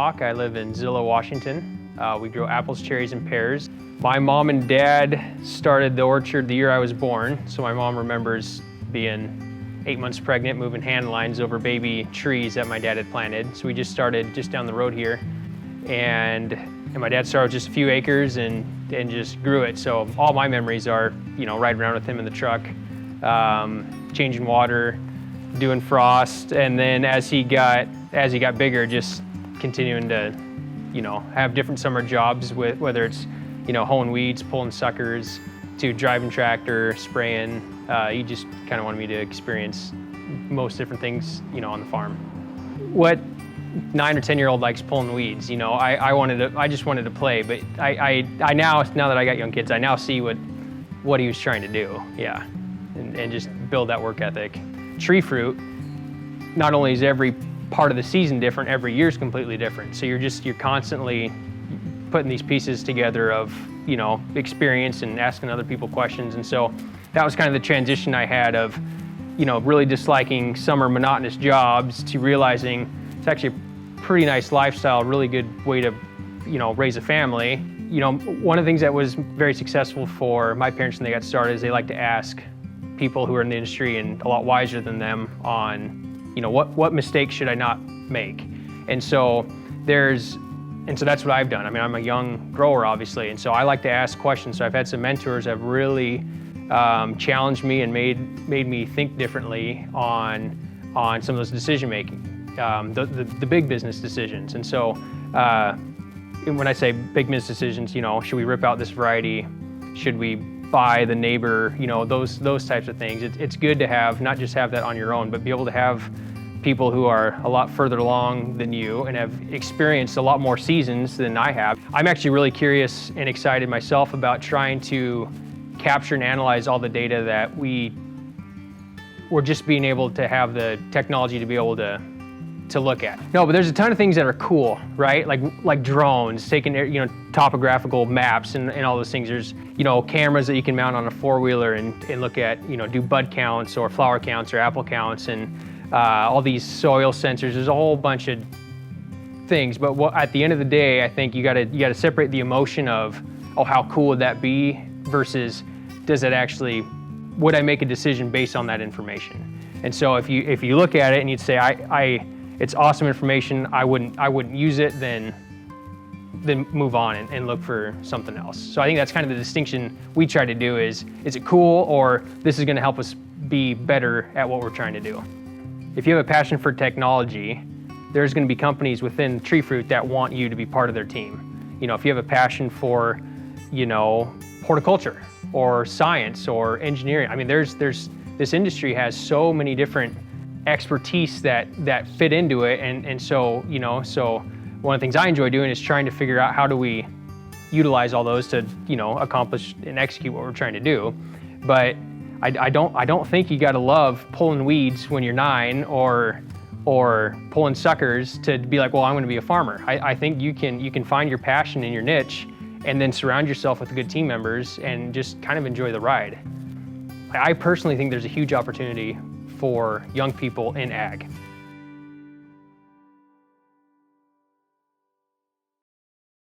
Haak. I live in Zillah, Washington. We grow apples, cherries, and pears. My mom and dad started the orchard the year I was born, so my mom remembers being 8 months pregnant, moving hand lines over baby trees that my dad had planted. So we just started just down the road here, and my dad started with just a few acres and just grew it. So all my memories are, riding around with him in the truck, changing water, doing frost, and then as he got bigger, just continuing to, have different summer jobs with whether it's, hoeing weeds, pulling suckers, to driving tractor, spraying. He just kind of wanted me to experience most different things, on the farm. What 9 or 10-year-old likes pulling weeds? I just wanted to play, but I now that I got young kids, I now see what he was trying to do, yeah, and just build that work ethic. Tree fruit, not only is every part of the season different, every year is completely different. So you're constantly putting these pieces together of, experience and asking other people questions. And so that was kind of the transition I had of, really disliking summer monotonous jobs to realizing it's actually a pretty nice lifestyle, really good way to, raise a family. One of the things that was very successful for my parents when they got started is they like to ask people who are in the industry and a lot wiser than them on, what mistakes should I not make? And so that's what I've done. I mean, I'm a young grower, obviously, and so I like to ask questions. So I've had some mentors that have really challenged me and made me think differently on some of those decision making, the big business decisions. And so when I say big business decisions, should we rip out this variety? Should we buy the neighbor? Those types of things. It's good to have, not just have that on your own, but be able to have people who are a lot further along than you and have experienced a lot more seasons than I have. I'm actually really curious and excited myself about trying to capture and analyze all the data that we're just being able to have the technology to be able to look at. No, but there's a ton of things that are cool, right? Like drones, taking, topographical maps and all those things. There's, cameras that you can mount on a four-wheeler and look at, do bud counts or flower counts or apple counts, and all these soil sensors. There's a whole bunch of things, but at the end of the day, I think you gotta separate the emotion of, oh, how cool would that be, versus would I make a decision based on that information? And so if you look at it and you'd say, it's awesome information, I wouldn't use it, then move on and look for something else. So I think that's kind of the distinction we try to do is it cool, or this is gonna help us be better at what we're trying to do. If you have a passion for technology, there's gonna be companies within tree fruit that want you to be part of their team. If you have a passion for, horticulture or science or engineering, I mean, this industry has so many different expertise that fit into it, and so so one of the things I enjoy doing is trying to figure out how do we utilize all those to accomplish and execute what we're trying to do. But I don't think you got to love pulling weeds when you're 9 or pulling suckers to be like, well, I'm going to be a farmer. I think you can find your passion in your niche and then surround yourself with good team members and just kind of enjoy the ride. I personally think there's a huge opportunity for young people in ag.